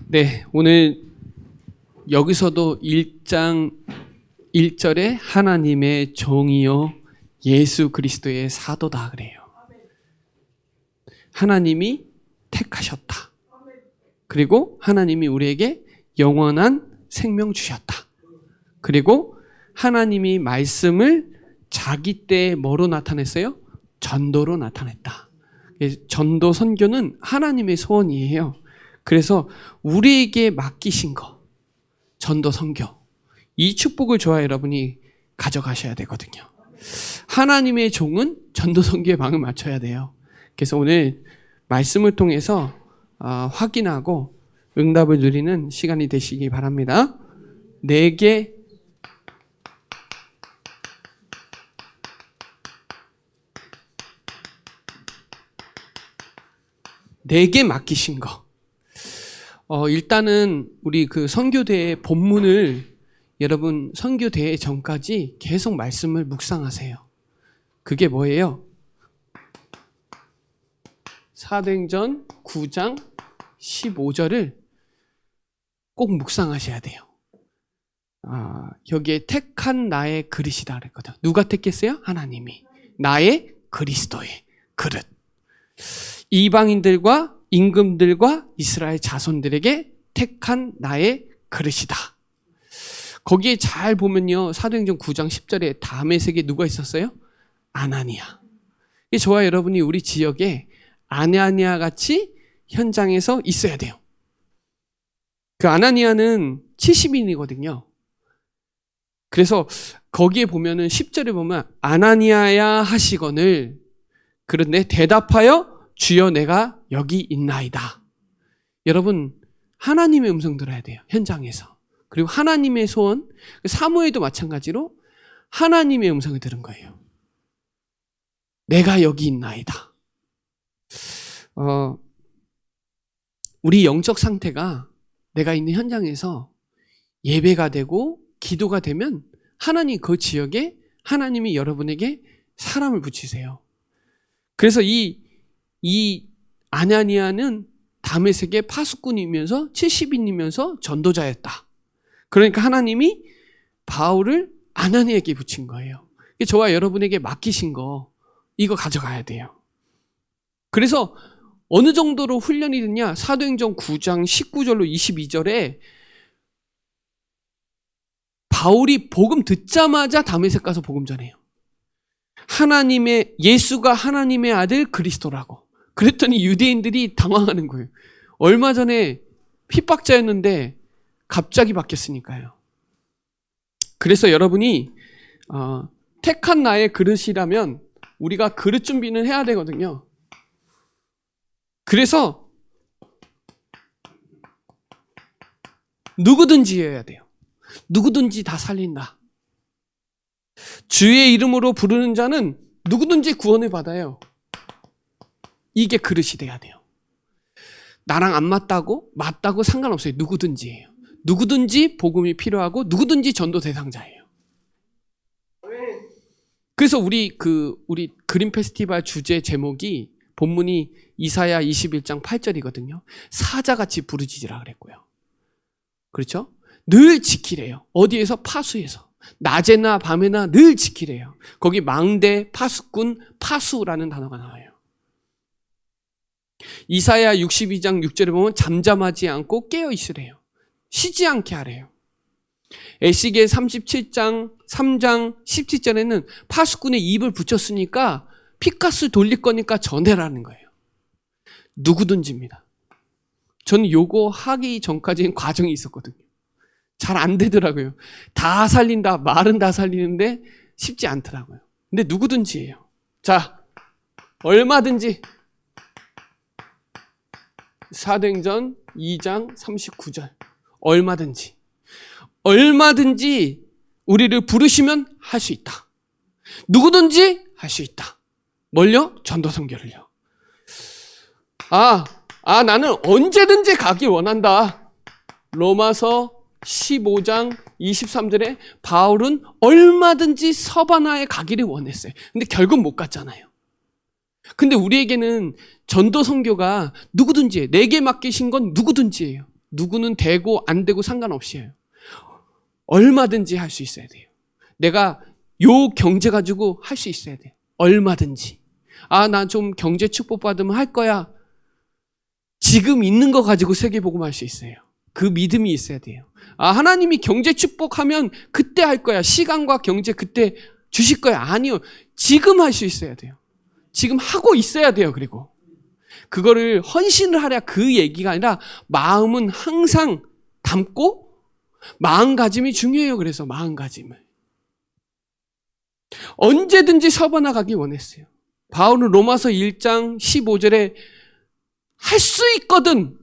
네. 오늘 여기서도 1장 1절에 하나님의 종이요 예수 그리스도의 사도다 그래요. 하나님이 택하셨다. 그리고 하나님이 우리에게 영원한 생명 주셨다. 그리고 하나님이 말씀을 자기 때에 뭐로 나타냈어요? 전도로 나타냈다. 전도 선교는 하나님의 소원이에요. 그래서 우리에게 맡기신 거, 전도 선교, 이 축복을 저와 여러분이 가져가셔야 되거든요. 하나님의 종은 전도 선교에 방을 맞춰야 돼요. 그래서 오늘 말씀을 통해서 확인하고 응답을 누리는 시간이 되시기 바랍니다. 내게 맡기신 거. 일단은 우리 그 선교대의 본문을 여러분 선교대회 전까지 계속 말씀을 묵상하세요. 그게 뭐예요? 사도행전 9장 15절을 꼭 묵상하셔야 돼요. 여기에 택한 나의 그릇이다 그랬거든. 누가 택했어요? 하나님이. 나의 그리스도의 그릇. 이방인들과 임금들과 이스라엘 자손들에게 택한 나의 그릇이다. 거기에 잘 보면요. 사도행전 9장 10절에 다메섹에 누가 있었어요? 아나니아. 저와 여러분이 우리 지역에 아나니아 같이 현장에서 있어야 돼요. 그 아나니아는 70인이거든요. 그래서 거기에 보면은 10절에 보면 아나니아야 하시거늘 그런데 대답하여 주여 내가 여기 있나이다. 여러분 하나님의 음성 들어야 돼요. 현장에서. 그리고 하나님의 소원, 사무엘도 마찬가지로 하나님의 음성을 들은 거예요. 내가 여기 있나이다. 우리 영적 상태가 내가 있는 현장에서 예배가 되고 기도가 되면 하나님 그 지역에 하나님이 여러분에게 사람을 붙이세요. 그래서 이 아나니아는 다메섹의 파수꾼이면서 70인이면서 전도자였다. 그러니까 하나님이 바울을 아나니아에게 붙인 거예요. 저와 여러분에게 맡기신 거 이거 가져가야 돼요. 그래서 어느 정도로 훈련이 됐냐? 사도행전 9장 19절로 22절에 바울이 복음 듣자마자 다메섹 가서 복음 전해요. 예수가 하나님의 아들 그리스도라고. 그랬더니 유대인들이 당황하는 거예요. 얼마 전에 핍박자였는데 갑자기 바뀌었으니까요. 그래서 여러분이 택한 나의 그릇이라면 우리가 그릇 준비는 해야 되거든요. 그래서 누구든지 해야 돼요. 누구든지 다 살린다. 주의 이름으로 부르는 자는 누구든지 구원을 받아요. 이게 그릇이 돼야 돼요. 나랑 안 맞다고 상관없어요. 누구든지예요. 누구든지 복음이 필요하고 누구든지 전도 대상자예요. 그래서 우리 그림 페스티벌 주제 제목이 본문이 이사야 21장 8절이거든요. 사자같이 부르짖으라 그랬고요. 그렇죠? 늘 지키래요. 어디에서? 파수에서. 낮에나 밤에나 늘 지키래요. 거기 망대, 파수꾼, 파수라는 단어가 나와요. 이사야 62장 6절에 보면 잠잠하지 않고 깨어 있으래요. 쉬지 않게 하래요. 에스겔 37장 3장 17절에는 파수꾼의 입을 붙였으니까 피카스 돌릴 거니까 전해라는 거예요. 누구든지입니다. 저는 요거 하기 전까지는 과정이 있었거든요. 잘 안 되더라고요. 다 살린다, 말은 다 살리는데 쉽지 않더라고요. 근데 누구든지예요. 자, 얼마든지. 사도행전 2장 39절. 얼마든지 우리를 부르시면 할 수 있다. 누구든지 할 수 있다. 뭘요? 전도 선교를요. 나는 언제든지 가길 원한다. 로마서 15장 23절에 바울은 얼마든지 서바나에 가기를 원했어요. 근데 결국 못 갔잖아요. 근데 우리에게는 전도 선교가 누구든지, 내게 맡기신 건 누구든지예요. 누구는 되고 안 되고 상관없이 해요. 얼마든지 할 수 있어야 돼요. 내가 요 경제 가지고 할 수 있어야 돼요. 얼마든지. 나 좀 경제 축복 받으면 할 거야. 지금 있는 거 가지고 세계복음 할 수 있어요. 그 믿음이 있어야 돼요. 하나님이 경제 축복하면 그때 할 거야. 시간과 경제 그때 주실 거야. 아니요. 지금 할 수 있어야 돼요. 지금 하고 있어야 돼요. 그리고 그거를 헌신을 하랴 그 얘기가 아니라 마음은 항상 담고 마음가짐이 중요해요. 그래서 마음가짐을 언제든지 서번나가기 원했어요. 바울은 로마서 1장 15절에 할 수 있거든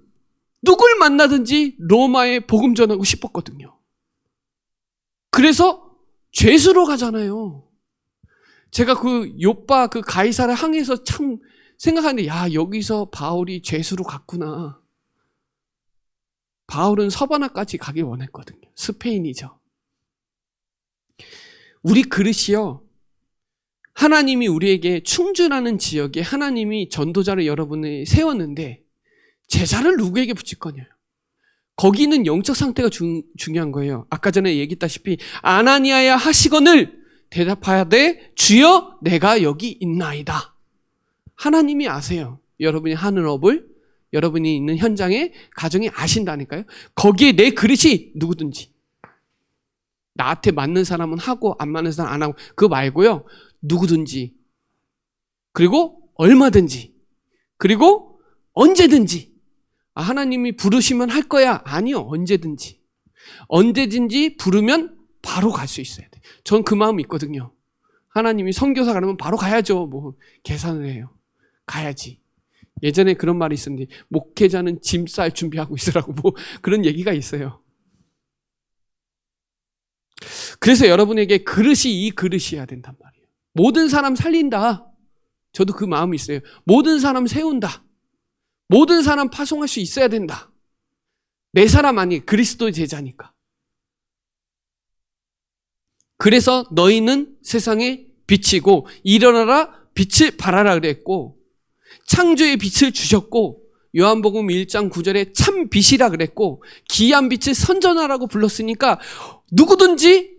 누굴 만나든지 로마에 복음 전하고 싶었거든요. 그래서 죄수로 가잖아요. 제가 그 요빠 그 가이사랴 항에서 참 생각하는데 여기서 바울이 죄수로 갔구나. 바울은 서바나까지 가길 원했거든요. 스페인이죠. 우리 그릇이요. 하나님이 우리에게 충주라는 지역에 하나님이 전도자를 여러분을 세웠는데 제자를 누구에게 붙일 거냐요. 거기는 영적 상태가 중요한 거예요. 아까 전에 얘기했다시피 아나니아야 하시거늘 대답하되 주여 내가 여기 있나이다. 하나님이 아세요. 여러분이 하는 업을 여러분이 있는 현장에 가정이 아신다니까요. 거기에 내 그릇이 누구든지 나한테 맞는 사람은 하고 안 맞는 사람은 안 하고 그거 말고요. 누구든지 그리고 얼마든지 그리고 언제든지 하나님이 부르시면 할 거야. 아니요. 언제든지 부르면 바로 갈 수 있어야 돼. 전 그 마음이 있거든요. 하나님이 선교사 가려면 바로 가야죠. 뭐 계산을 해요. 가야지. 예전에 그런 말이 있었는데 목회자는 짐 쌀 준비하고 있으라고 뭐 그런 얘기가 있어요. 그래서 여러분에게 이 그릇이어야 된단 말이에요. 모든 사람 살린다. 저도 그 마음이 있어요. 모든 사람 세운다. 모든 사람 파송할 수 있어야 된다. 내 사람 아니 그리스도의 제자니까. 그래서 너희는 세상에 빛이고 일어나라 빛을 발하라 그랬고 창조의 빛을 주셨고 요한복음 1장 9절에 참 빛이라 그랬고 기이한 빛을 선전하라고 불렀으니까 누구든지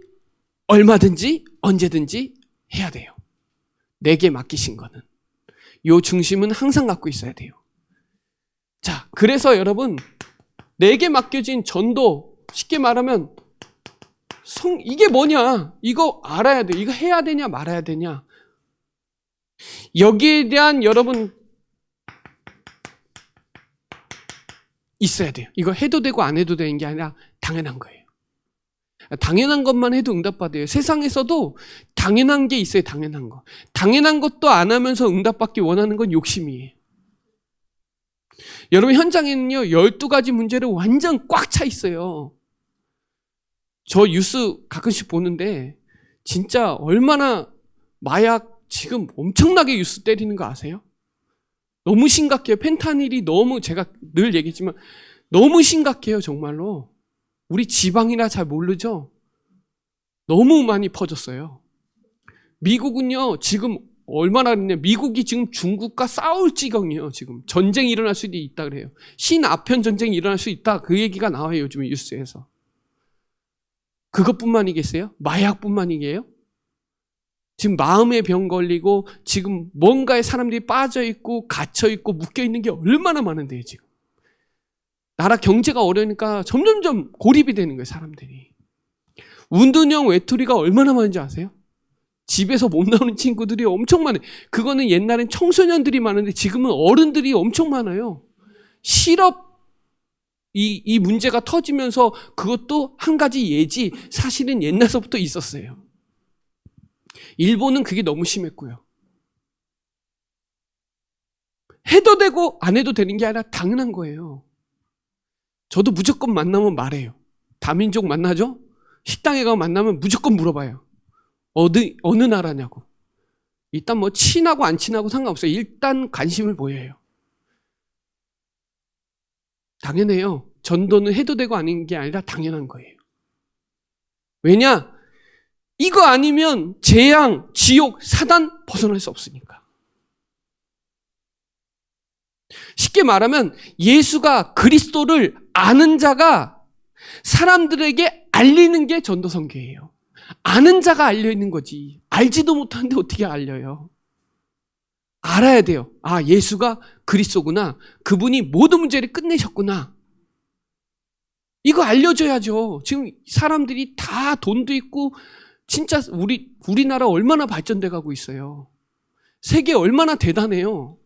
얼마든지 언제든지 해야 돼요. 내게 맡기신 거는 요 중심은 항상 갖고 있어야 돼요. 자, 그래서 여러분 내게 맡겨진 전도 쉽게 말하면 이게 뭐냐? 이거 알아야 돼. 이거 해야 되냐 말아야 되냐? 여기에 대한 여러분 있어야 돼요. 이거 해도 되고 안 해도 되는 게 아니라 당연한 거예요. 당연한 것만 해도 응답받아요. 세상에서도 당연한 게 있어요. 당연한 거. 당연한 것도 안 하면서 응답받기 원하는 건 욕심이에요. 여러분 현장에는요 12가지 문제로 완전 꽉 차 있어요. 저 뉴스 가끔씩 보는데 진짜 얼마나 마약 지금 엄청나게 뉴스 때리는 거 아세요? 너무 심각해요. 펜타닐이 너무 제가 늘 얘기했지만 너무 심각해요. 정말로. 우리 지방이라 잘 모르죠? 너무 많이 퍼졌어요. 미국은요 지금 얼마나 그랬냐. 미국이 지금 중국과 싸울 지경이에요. 지금 전쟁이 일어날 수도 있다 그래요. 신아편 전쟁이 일어날 수 있다. 그 얘기가 나와요. 요즘에 뉴스에서. 그것뿐만이겠어요? 마약뿐만이게요? 지금 마음의 병 걸리고 지금 뭔가에 사람들이 빠져있고 갇혀있고 묶여있는 게 얼마나 많은데요. 지금 나라 경제가 어려우니까 점점점 고립이 되는 거예요. 사람들이. 운동형 외톨이가 얼마나 많은지 아세요? 집에서 못 나오는 친구들이 엄청 많아요. 그거는 옛날엔 청소년들이 많은데 지금은 어른들이 엄청 많아요. 실업 이 문제가 터지면서 그것도 한 가지 예지 사실은 옛날서부터 있었어요. 일본은 그게 너무 심했고요. 해도 되고 안 해도 되는 게 아니라 당연한 거예요. 저도 무조건 만나면 말해요. 다민족 만나죠? 식당에 가면 만나면 무조건 물어봐요. 어느 나라냐고. 일단 뭐 친하고 안 친하고 상관없어요. 일단 관심을 보여요. 당연해요. 전도는 해도 되고 아닌 게 아니라 당연한 거예요. 왜냐? 이거 아니면 재앙, 지옥, 사단 벗어날 수 없으니까. 쉽게 말하면 예수가 그리스도를 아는 자가 사람들에게 알리는 게 전도선교예요. 아는 자가 알려 있는 거지. 알지도 못하는데 어떻게 알려요? 알아야 돼요. 아, 예수가 그리스도구나. 그분이 모든 문제를 끝내셨구나. 이거 알려줘야죠. 지금 사람들이 다 돈도 있고 진짜 우리나라 얼마나 발전돼 가고 있어요. 세계 얼마나 대단해요.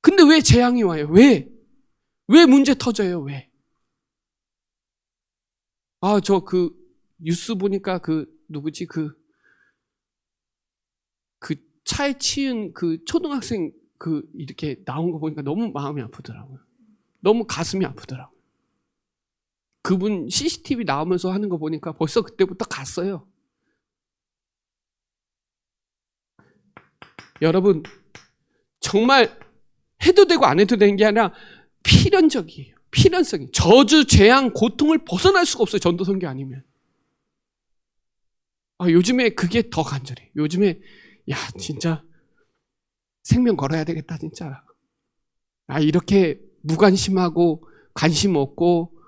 근데 왜 재앙이 와요? 왜 문제 터져요? 왜? 아, 저 뉴스 보니까 누구지? 그 차에 치인 초등학생 이렇게 나온 거 보니까 너무 마음이 아프더라고요. 너무 가슴이 아프더라고요. 그분 CCTV 나오면서 하는 거 보니까 벌써 그때부터 갔어요. 여러분, 정말 해도 되고 안 해도 되는 게 아니라 필연적이에요. 필연성이. 저주, 재앙, 고통을 벗어날 수가 없어요. 전도선교 아니면. 요즘에 그게 더 간절해. 요즘에 진짜 생명 걸어야 되겠다 진짜. 이렇게 무관심하고 관심 없고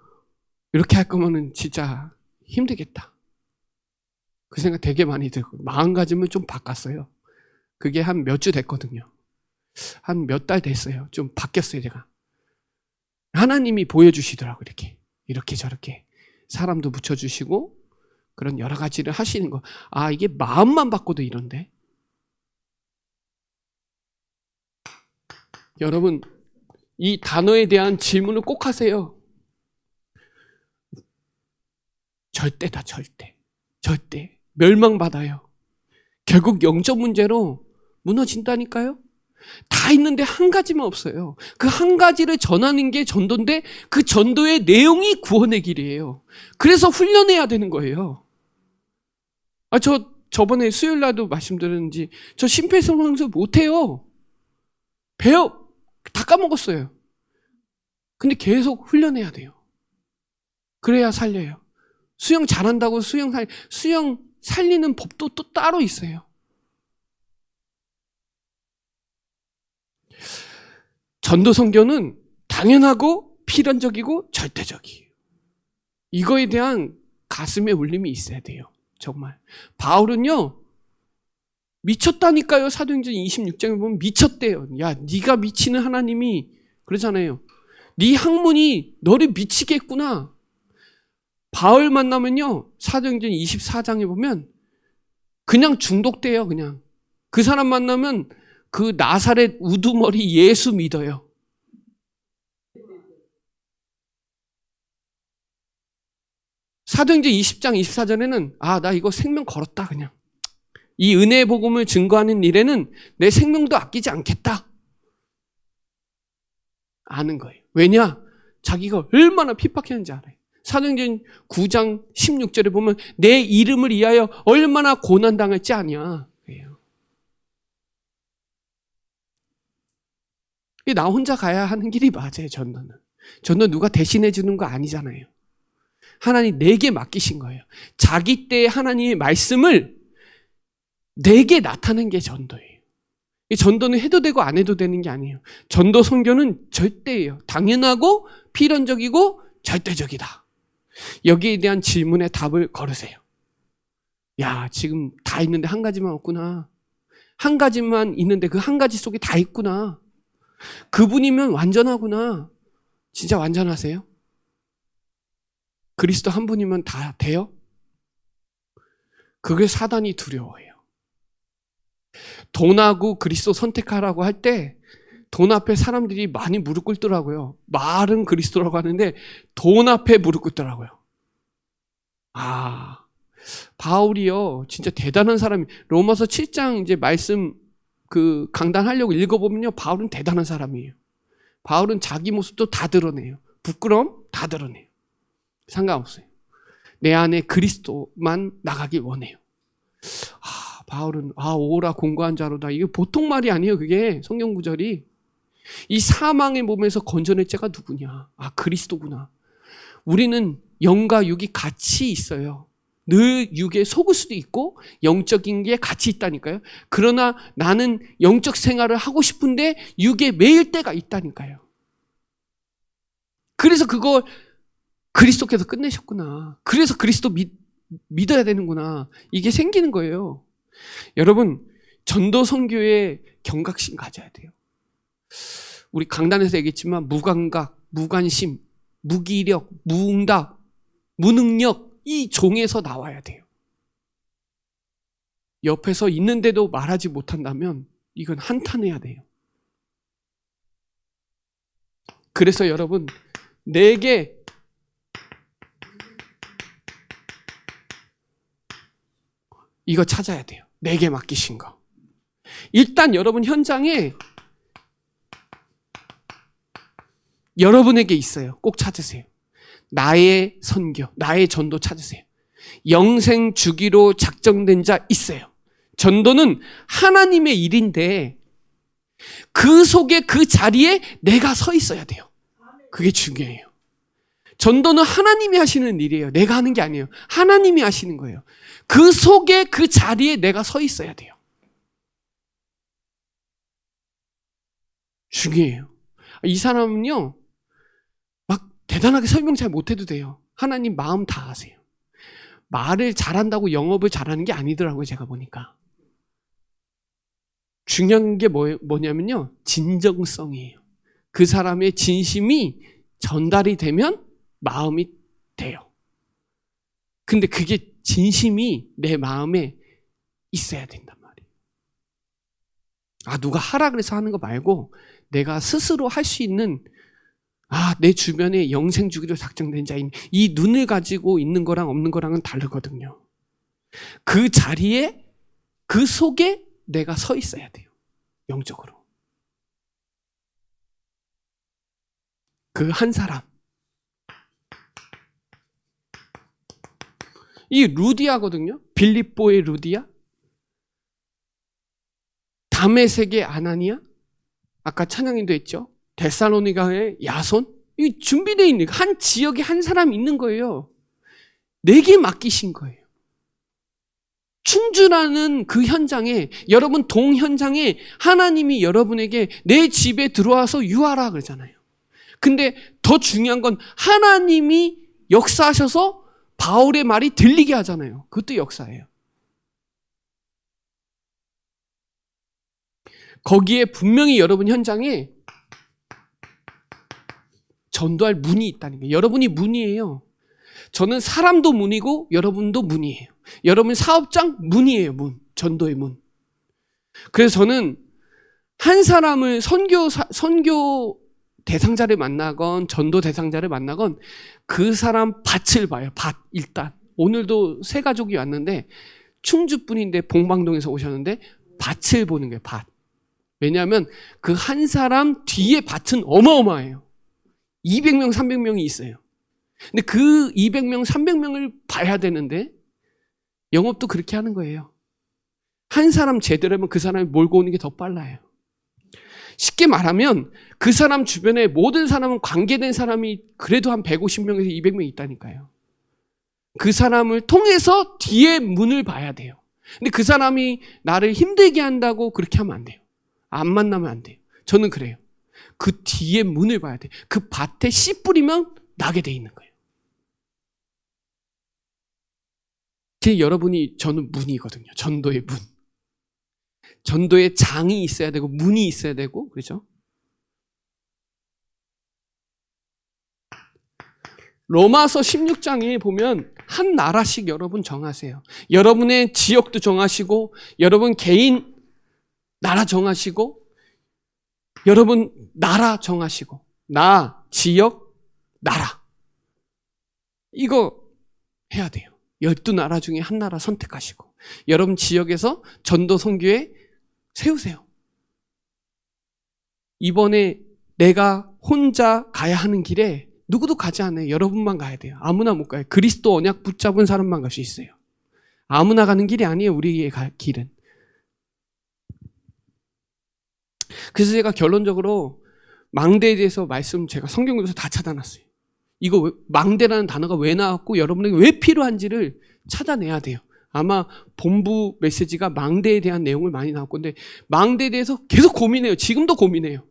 이렇게 할 거면은 진짜 힘들겠다. 그 생각 되게 많이 들고 마음가짐을 좀 바꿨어요. 그게 한 몇 주 됐거든요. 한 몇 달 됐어요. 좀 바뀌었어요 제가. 하나님이 보여주시더라고요. 이렇게 저렇게 사람도 붙여주시고 그런 여러 가지를 하시는 거. 이게 마음만 바꿔도 이런데. 여러분, 이 단어에 대한 질문을 꼭 하세요. 절대다, 절대. 절대. 멸망받아요. 결국 영적 문제로 무너진다니까요? 다 있는데 한 가지만 없어요. 그 한 가지를 전하는 게 전도인데 그 전도의 내용이 구원의 길이에요. 그래서 훈련해야 되는 거예요. 저번에 수요일 날도 말씀드렸는지 저 심폐소생술 못해요. 다 까먹었어요. 근데 계속 훈련해야 돼요. 그래야 살려요. 수영 잘한다고 수영 살리는 법도 또 따로 있어요. 전도 선교는 당연하고 필연적이고 절대적이에요. 이거에 대한 가슴의 울림이 있어야 돼요. 정말. 바울은요. 미쳤다니까요. 사도행전 26장에 보면 미쳤대요. 야, 네가 미치는 하나님이 그러잖아요. 네 학문이 너를 미치게 했구나. 바울 만나면요. 사도행전 24장에 보면 그냥 중독돼요. 그냥. 그 사람 만나면 그 나사렛 우두머리 예수 믿어요. 사도행전 20장 24절에는 나 이거 생명 걸었다 그냥. 이 은혜의 복음을 증거하는 일에는 내 생명도 아끼지 않겠다. 아는 거예요. 왜냐? 자기가 얼마나 핍박했는지 알아요. 사도행전 9장 16절에 보면 내 이름을 위하여 얼마나 고난당했지 아냐. 나 혼자 가야 하는 길이 맞아요. 전도는. 전도 누가 대신해 주는 거 아니잖아요. 하나님 내게 맡기신 거예요. 자기 때의 하나님의 말씀을 내게 나타낸 게 전도예요. 이 전도는 해도 되고 안 해도 되는 게 아니에요. 전도 선교는 절대예요. 당연하고 필연적이고 절대적이다. 여기에 대한 질문에 답을 걸으세요. 야, 지금 다 있는데 한 가지만 없구나. 한 가지만 있는데 그 한 가지 속에 다 있구나. 그분이면 완전하구나. 진짜 완전하세요? 그리스도 한 분이면 다 돼요? 그게 사단이 두려워해요. 돈하고 그리스도 선택하라고 할 때 돈 앞에 사람들이 많이 무릎 꿇더라고요. 말은 그리스도라고 하는데 돈 앞에 무릎 꿇더라고요. 바울이요. 진짜 대단한 사람이. 로마서 7장 이제 말씀 강단하려고 읽어보면요. 바울은 대단한 사람이에요. 바울은 자기 모습도 다 드러내요. 부끄러움 다 드러내요. 상관없어요. 내 안에 그리스도만 나가길 원해요. 바울은 오라 공고한 자로다. 이게 보통 말이 아니에요. 그게 성경 구절이. 이 사망의 몸에서 건져낼 자가 누구냐. 그리스도구나. 우리는 영과 육이 같이 있어요. 늘 육에 속을 수도 있고 영적인 게 같이 있다니까요. 그러나 나는 영적 생활을 하고 싶은데 육에 매일 때가 있다니까요. 그래서 그걸 그리스도께서 끝내셨구나. 그래서 그리스도 믿어야 되는구나. 이게 생기는 거예요. 여러분, 전도 선교에 경각심 가져야 돼요. 우리 강단에서 얘기했지만 무감각, 무관심, 무기력, 무응답, 무능력, 이 종에서 나와야 돼요. 옆에서 있는데도 말하지 못한다면 이건 한탄해야 돼요. 그래서 여러분, 내게 이거 찾아야 돼요. 내게 맡기신 거. 일단 여러분 현장에 여러분에게 있어요. 꼭 찾으세요. 나의 선교, 나의 전도 찾으세요. 영생 주기로 작정된 자 있어요. 전도는 하나님의 일인데 그 속에 그 자리에 내가 서 있어야 돼요. 그게 중요해요. 전도는 하나님이 하시는 일이에요. 내가 하는 게 아니에요. 하나님이 하시는 거예요. 그 속에 그 자리에 내가 서 있어야 돼요. 중요해요. 이 사람은요, 막 대단하게 설명 잘 못해도 돼요. 하나님 마음 다 아세요. 말을 잘한다고 영업을 잘하는 게 아니더라고요, 제가 보니까. 중요한 게 뭐냐면요, 진정성이에요. 그 사람의 진심이 전달이 되면 마음이 돼요. 근데 그게 진심이 내 마음에 있어야 된단 말이에요. 누가 하라 그래서 하는 거 말고 내가 스스로 할 수 있는, 내 주변에 영생 주기로 작정된 자인, 이 눈을 가지고 있는 거랑 없는 거랑은 다르거든요. 그 자리에, 그 속에 내가 서 있어야 돼요. 영적으로. 그 한 사람. 이 루디아거든요. 빌립보의 루디아. 다메섹의 아나니아. 아까 찬양인도 했죠. 데살로니가의 야손. 이 준비되어 있는 한 지역에 한 사람이 있는 거예요. 내게 맡기신 거예요. 충주라는 그 현장에, 여러분 동현장에 하나님이 여러분에게 내 집에 들어와서 유하라 그러잖아요. 근데 더 중요한 건 하나님이 역사하셔서 바울의 말이 들리게 하잖아요. 그것도 역사예요. 거기에 분명히 여러분 현장에 전도할 문이 있다는 거예요. 여러분이 문이에요. 저는 사람도 문이고 여러분도 문이에요. 여러분 사업장 문이에요. 문. 전도의 문. 그래서 저는 한 사람을 선교 대상자를 만나건 전도 대상자를 만나건 그 사람 밭을 봐요. 밭 일단. 오늘도 세 가족이 왔는데 충주분인데 봉방동에서 오셨는데 밭을 보는 거예요. 밭. 왜냐하면 그 한 사람 뒤에 밭은 어마어마해요. 200명, 300명이 있어요. 근데 그 200명, 300명을 봐야 되는데 영업도 그렇게 하는 거예요. 한 사람 제대로 하면 그 사람이 몰고 오는 게 더 빨라요. 쉽게 말하면 그 사람 주변에 모든 사람은 관계된 사람이 그래도 한 150명에서 200명 있다니까요. 그 사람을 통해서 뒤에 문을 봐야 돼요. 근데 그 사람이 나를 힘들게 한다고 그렇게 하면 안 돼요. 안 만나면 안 돼요. 저는 그래요. 그 뒤에 문을 봐야 돼요. 그 밭에 씨 뿌리면 나게 돼 있는 거예요. 여러분이 저는 문이거든요. 전도의 문. 전도의 장이 있어야 되고 문이 있어야 되고 그렇죠? 로마서 16장에 보면 한 나라씩 여러분 정하세요. 여러분의 지역도 정하시고 여러분 개인 나라 정하시고 여러분 나라 정하시고 나, 지역, 나라 이거 해야 돼요. 12나라 중에 한 나라 선택하시고 여러분 지역에서 전도 선교에 세우세요. 이번에 내가 혼자 가야 하는 길에 누구도 가지 않아요. 여러분만 가야 돼요. 아무나 못 가요. 그리스도 언약 붙잡은 사람만 갈 수 있어요. 아무나 가는 길이 아니에요. 우리의 길은. 그래서 제가 결론적으로 망대에 대해서 말씀 제가 성경에서 다 찾아놨어요. 이거 망대라는 단어가 왜 나왔고 여러분에게 왜 필요한지를 찾아내야 돼요. 아마 본부 메시지가 망대에 대한 내용을 많이 나올 건데 망대에 대해서 계속 고민해요. 지금도 고민해요.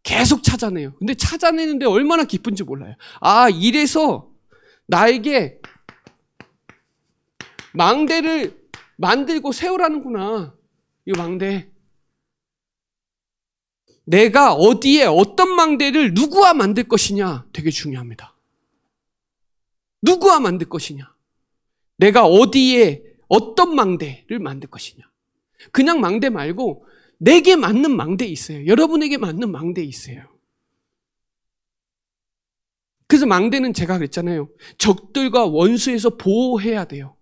계속 찾아내요. 근데 찾아내는데 얼마나 기쁜지 몰라요. 아, 이래서 나에게 망대를 만들고 세우라는구나. 이 망대. 내가 어디에 어떤 망대를 누구와 만들 것이냐 되게 중요합니다. 누구와 만들 것이냐. 내가 어디에 어떤 망대를 만들 것이냐. 그냥 망대 말고 내게 맞는 망대 있어요. 여러분에게 맞는 망대 있어요. 그래서 망대는 제가 그랬잖아요. 적들과 원수에서 보호해야 돼요.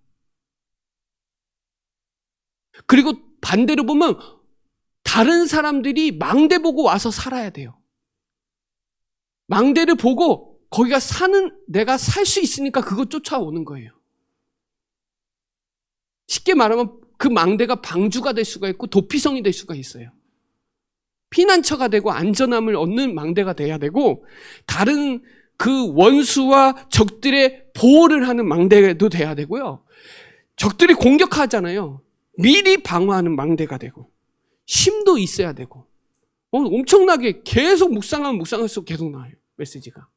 그리고 반대로 보면 다른 사람들이 망대 보고 와서 살아야 돼요. 망대를 보고 거기가 내가 살 수 있으니까 그거 쫓아오는 거예요. 쉽게 말하면 그 망대가 방주가 될 수가 있고 도피성이 될 수가 있어요. 피난처가 되고 안전함을 얻는 망대가 돼야 되고 다른 그 원수와 적들의 보호를 하는 망대도 돼야 되고요. 적들이 공격하잖아요. 미리 방어하는 망대가 되고 힘도 있어야 되고 엄청나게 계속 묵상하면 묵상할수록 계속 나와요. 메시지가.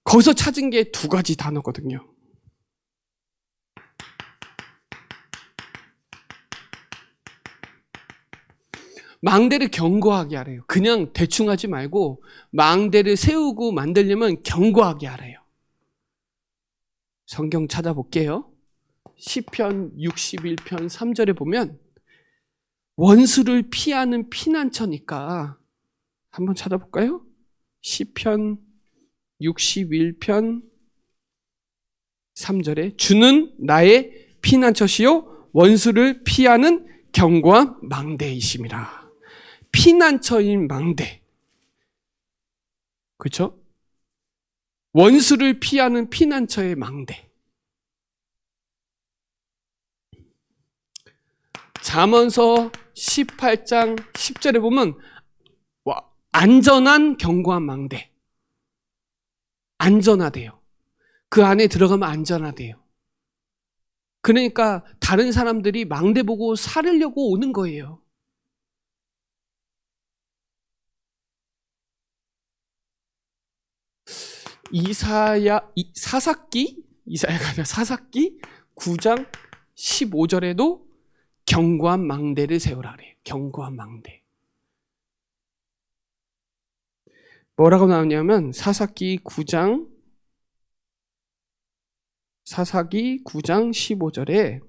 거기서 찾은 게 두 가지 단어거든요. 망대를 견고하게 하래요. 그냥 대충 하지 말고 망대를 세우고 만들려면 견고하게 하래요. 성경 찾아볼게요. 시편 61편 3절에 보면 원수를 피하는 피난처니까 한번 찾아볼까요? 시편 61편 3절에 주는 나의 피난처시요 원수를 피하는 견고한 망대이심이라. 피난처인 망대. 그렇죠? 원수를 피하는 피난처의 망대. 잠언서 18장 10절에 보면 안전한 견고한 망대. 안전하대요. 그 안에 들어가면 안전하대요. 그러니까 다른 사람들이 망대 보고 살으려고 오는 거예요. 사사기 9장 15절에도 견고한 망대를 세우라 그래요. 견고한 망대. 뭐라고 나오냐면 사사기 9장 15절에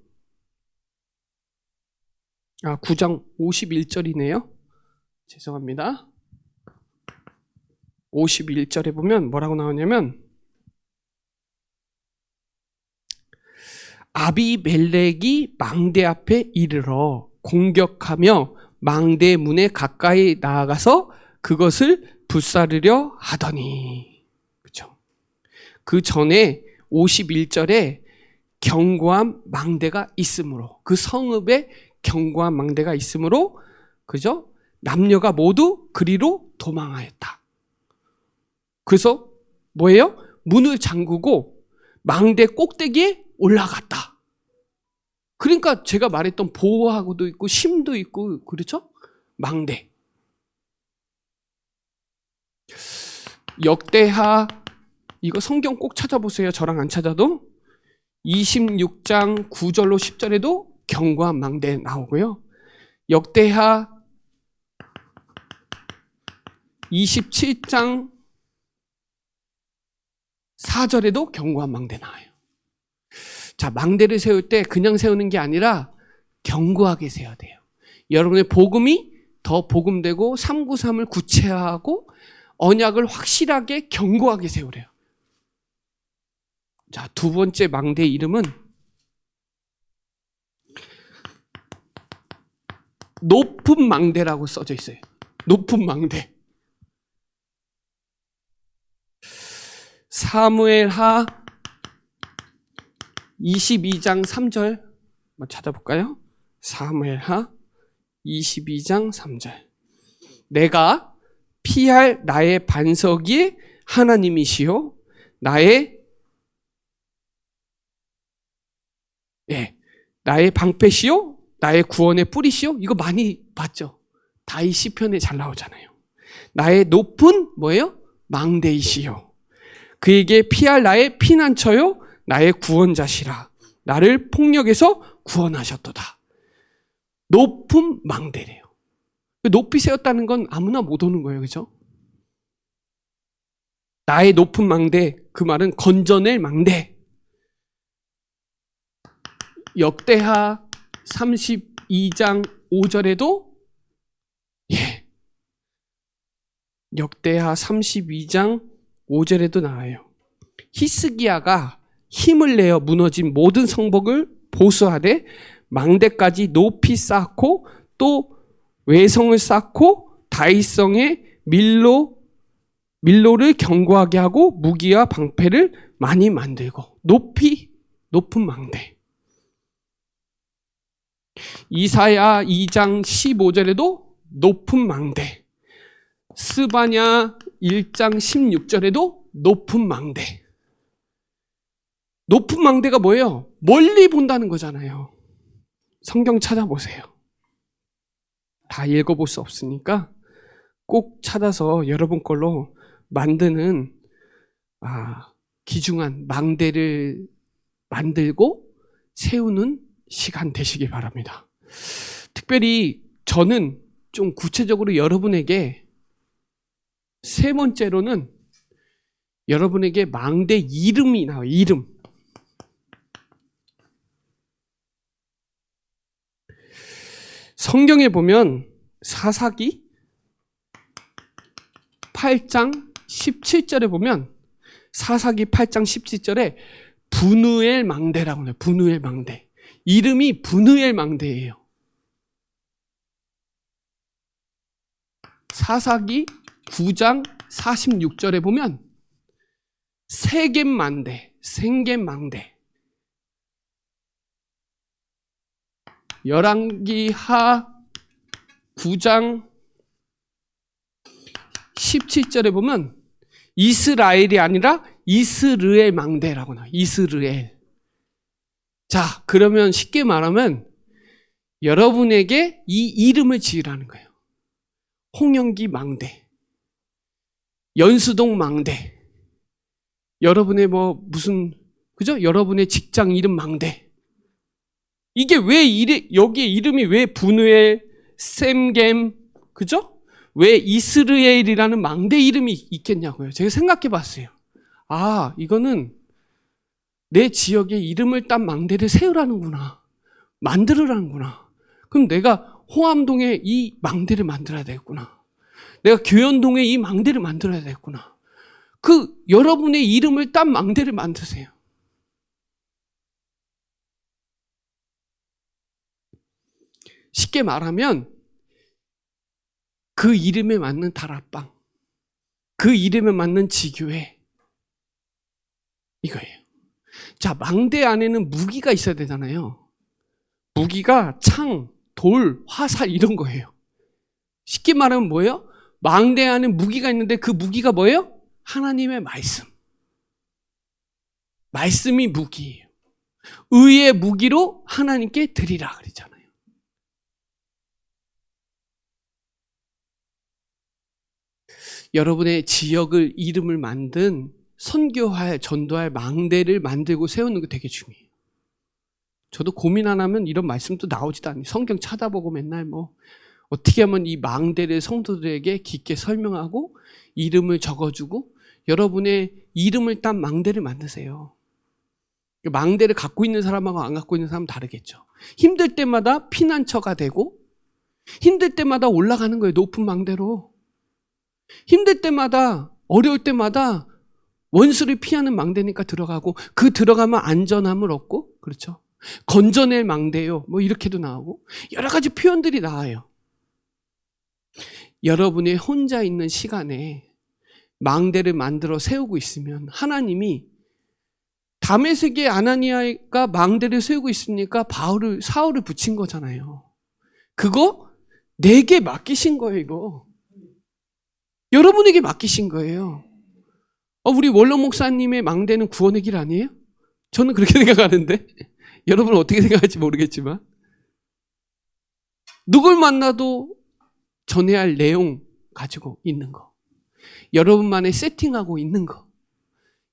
9장 51절이네요. 죄송합니다. 51절에 보면 뭐라고 나오냐면 아비멜렉이 망대 앞에 이르러 공격하며 망대 문에 가까이 나아가서 그것을 불사르려 하더니. 그렇죠? 그 전에 51절에 견고한 망대가 있으므로 그 성읍에 견고한 망대가 있으므로 그죠? 남녀가 모두 그리로 도망하였다. 그래서 뭐예요? 문을 잠그고 망대 꼭대기에 올라갔다. 그러니까 제가 말했던 보호하고도 있고 힘도 있고 그렇죠? 망대. 역대하 이거 성경 꼭 찾아보세요. 저랑 안 찾아도 26장 9절로 10절에도 견고한 망대 나오고요. 역대하 27장 4절에도 견고한 망대 나와요. 자, 망대를 세울 때 그냥 세우는 게 아니라 견고하게 세워야 돼요. 여러분의 복음이 더 복음되고 393을 구체화하고 언약을 확실하게 견고하게 세우래요. 자, 두 번째 망대의 이름은 높은 망대라고 써져 있어요. 높은 망대. 사무엘하 22장 3절 한번 찾아볼까요? 사무엘하 22장 3절. 내가 피할 나의 반석이 하나님이시요 나의 방패시요 나의 구원의 뿌리시오? 이거 많이 봤죠? 다윗 시편에 잘 나오잖아요. 나의 높은 뭐예요? 망대이시요. 그에게 피할 나의 피난처요. 나의 구원자시라. 나를 폭력에서 구원하셨도다. 높은 망대래요. 높이 세웠다는 건 아무나 못 오는 거예요. 그죠? 나의 높은 망대, 그 말은 건져낼 망대. 역대하 32장 5절에도 역대하 32장 5절에도 나와요. 히스기야가 힘을 내어 무너진 모든 성벽을 보수하되 망대까지 높이 쌓고 또 외성을 쌓고 다윗성에 밀로를 견고하게 하고 무기와 방패를 많이 만들고 높은 망대. 이사야 2장 15절에도 높은 망대. 스바냐 1장 16절에도 높은 망대. 높은 망대가 뭐예요? 멀리 본다는 거잖아요. 성경 찾아보세요. 다 읽어볼 수 없으니까 꼭 찾아서 여러분 걸로 만드는 귀중한 망대를 만들고 세우는 시간 되시기 바랍니다. 특별히 저는 좀 구체적으로 여러분에게 세 번째로는 여러분에게 망대 이름이 나와요. 이름. 성경에 보면 사사기 8장 17절에 보면 사사기 8장 17절에 분우엘 망대라고 해요. 분우엘 망대. 이름이 분우엘 망대예요. 사사기 9장 46절에 보면 세겜 망대, 생겜 망대. 열왕기하 9장 17절에 보면 이스라엘이 아니라 이스르엘 망대라고 나와요. 이스르엘. 자, 그러면 쉽게 말하면 여러분에게 이 이름을 지으라는 거예요. 홍영기 망대, 연수동 망대, 여러분의 그죠? 여러분의 직장 이름 망대. 이게 여기에 이름이 왜 분우엘, 셈겜, 그죠? 왜 이스라엘이라는 망대 이름이 있겠냐고요. 제가 생각해 봤어요. 이거는 내 지역에 이름을 딴 망대를 세우라는구나. 만들으라는구나. 그럼 내가 호암동에 이 망대를 만들어야 되겠구나. 내가 교연동에 이 망대를 만들어야 되겠구나. 여러분의 이름을 딴 망대를 만드세요. 쉽게 말하면 그 이름에 맞는 다락방, 그 이름에 맞는 지교회, 이거예요. 자, 망대 안에는 무기가 있어야 되잖아요. 무기가 창, 돌, 화살 이런 거예요. 쉽게 말하면 뭐예요? 망대 안에 무기가 있는데 그 무기가 뭐예요? 하나님의 말씀. 말씀이 무기예요. 의의 무기로 하나님께 드리라 그랬잖아요. 여러분의 지역을 이름을 만든 선교할, 전도할 망대를 만들고 세우는 게 되게 중요해요. 저도 고민 안 하면 이런 말씀도 나오지도 않아요. 성경 찾아보고 맨날 어떻게 하면 이 망대를 성도들에게 깊게 설명하고 이름을 적어주고 여러분의 이름을 딴 망대를 만드세요. 망대를 갖고 있는 사람하고 안 갖고 있는 사람은 다르겠죠. 힘들 때마다 피난처가 되고 힘들 때마다 올라가는 거예요. 높은 망대로. 힘들 때마다 어려울 때마다 원수를 피하는 망대니까 들어가고 들어가면 안전함을 얻고 그렇죠. 건져낼 망대요. 이렇게도 나오고 여러 가지 표현들이 나와요. 여러분이 혼자 있는 시간에 망대를 만들어 세우고 있으면 하나님이 다메섹의 아나니아가 망대를 세우고 있으니까 사울을 붙인 거잖아요. 그거 내게 맡기신 거예요. 이거 여러분에게 맡기신 거예요. 우리 원로 목사님의 망대는 구원의 길 아니에요? 저는 그렇게 생각하는데 여러분은 어떻게 생각할지 모르겠지만 누굴 만나도 전해야 할 내용 가지고 있는 거. 여러분만의 세팅하고 있는 거.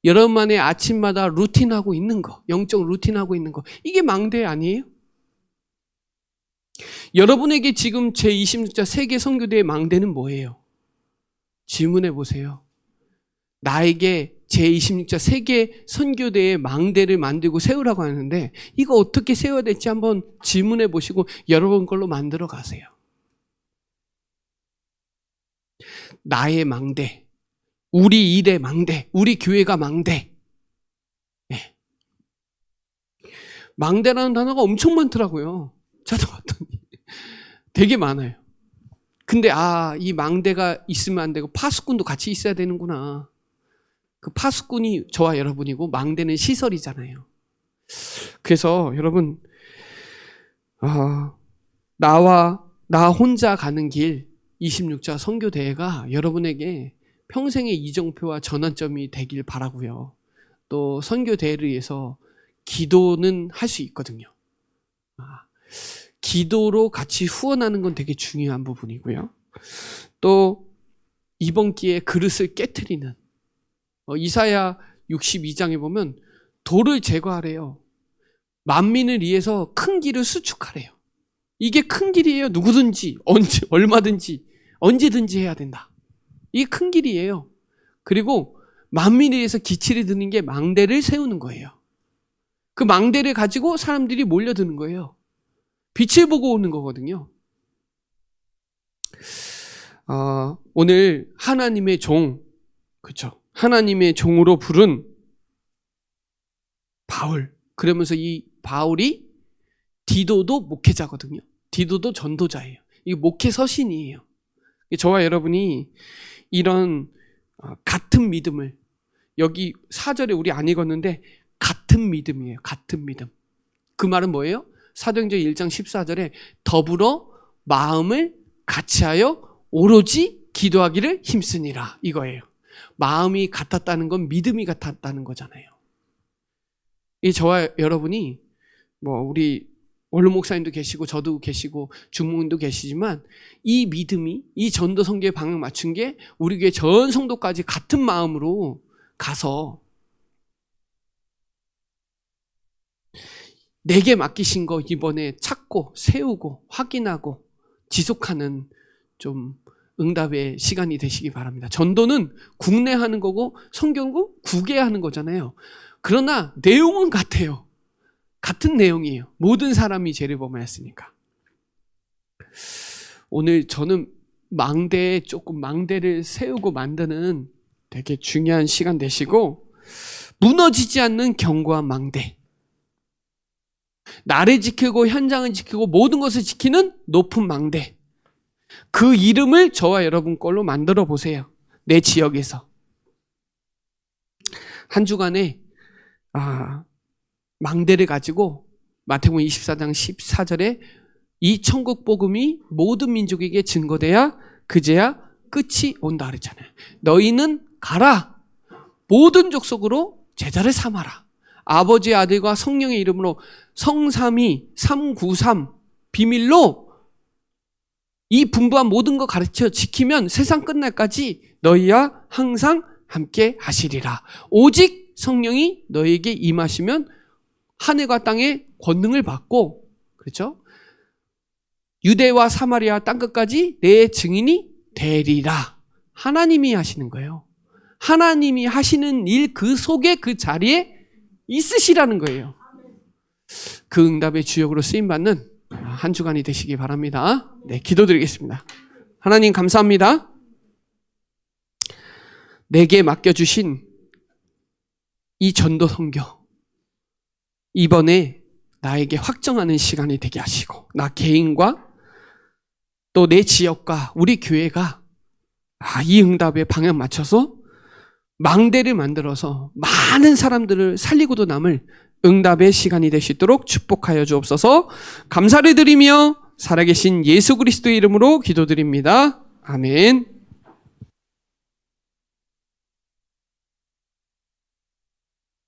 여러분만의 아침마다 루틴하고 있는 거. 영적 루틴하고 있는 거. 이게 망대 아니에요? 여러분에게 지금 제26차 세계 선교대의 망대는 뭐예요? 질문해 보세요. 나에게 제26차 세계 선교대의 망대를 만들고 세우라고 하는데 이거 어떻게 세워야 될지 한번 질문해 보시고 여러분 걸로 만들어 가세요. 나의 망대, 우리 일의 망대, 우리 교회가 망대. 네. 망대라는 단어가 엄청 많더라고요. 찾아봤더니 되게 많아요. 근데 이 망대가 있으면 안 되고 파수꾼도 같이 있어야 되는구나. 그 파수꾼이 저와 여러분이고 망대는 시설이잖아요. 그래서 여러분 나 혼자 가는 길 26차 선교대회가 여러분에게 평생의 이정표와 전환점이 되길 바라고요. 또 선교대회를 위해서 기도는 할 수 있거든요. 기도로 같이 후원하는 건 되게 중요한 부분이고요. 또 이번 기회에 그릇을 깨트리는 이사야 62장에 보면 돌을 제거하래요. 만민을 위해서 큰 길을 수축하래요. 이게 큰 길이에요. 누구든지 얼마든지 언제든지 해야 된다. 이게 큰 길이에요. 그리고 만민을 위해서 기치를 드는 게 망대를 세우는 거예요. 그 망대를 가지고 사람들이 몰려드는 거예요. 빛을 보고 오는 거거든요. 오늘 하나님의 종, 그렇죠? 하나님의 종으로 부른 바울. 그러면서 이 바울이 디도도 목회자거든요. 디도도 전도자예요. 이 목회 서신이에요. 저와 여러분이 이런 같은 믿음을 여기 4절에 우리 안 읽었는데 같은 믿음이에요. 같은 믿음. 그 말은 뭐예요? 사도행전 1장 14절에 더불어 마음을 같이하여 오로지 기도하기를 힘쓰니라 이거예요. 마음이 같았다는 건 믿음이 같았다는 거잖아요. 이 저와 여러분이 우리 원로 목사님도 계시고 저도 계시고 주목님도 계시지만 이 믿음이 이 전도 선교에 방향 맞춘 게 우리 교회 전 성도까지 같은 마음으로 가서 내게 맡기신 거 이번에 찾고 세우고 확인하고 지속하는 좀 응답의 시간이 되시기 바랍니다. 전도는 국내 하는 거고 선교는 국외 하는 거잖아요. 그러나 내용은 같아요. 같은 내용이에요. 모든 사람이 죄를 범하였으니까. 오늘 저는 망대를 세우고 만드는 되게 중요한 시간 되시고 무너지지 않는 견고한 망대. 나를 지키고 현장을 지키고 모든 것을 지키는 높은 망대. 그 이름을 저와 여러분 걸로 만들어 보세요. 내 지역에서. 한 주간에 망대를 가지고 마태복음 24장 14절에 이 천국 복음이 모든 민족에게 증거돼야 그제야 끝이 온다 그랬잖아요. 너희는 가라. 모든 족속으로 제자를 삼아라. 아버지의 아들과 성령의 이름으로 성삼위 393 비밀로 이 분부한 모든 거 가르쳐 지키면 세상 끝날까지 너희와 항상 함께 하시리라. 오직 성령이 너희에게 임하시면 하늘과 땅의 권능을 받고, 그렇죠? 유대와 사마리아 땅끝까지 내 증인이 되리라. 하나님이 하시는 거예요. 하나님이 하시는 일 그 속에 그 자리에 있으시라는 거예요. 그 응답의 주역으로 쓰임받는 한 주간이 되시기 바랍니다. 네, 기도드리겠습니다. 하나님 감사합니다. 내게 맡겨주신 이 전도 선교 이번에 나에게 확정하는 시간이 되게 하시고 나 개인과 또 내 지역과 우리 교회가 이 응답에 방향 맞춰서 망대를 만들어서 많은 사람들을 살리고도 남을 응답의 시간이 되시도록 축복하여 주옵소서. 감사를 드리며 살아계신 예수 그리스도의 이름으로 기도드립니다. 아멘.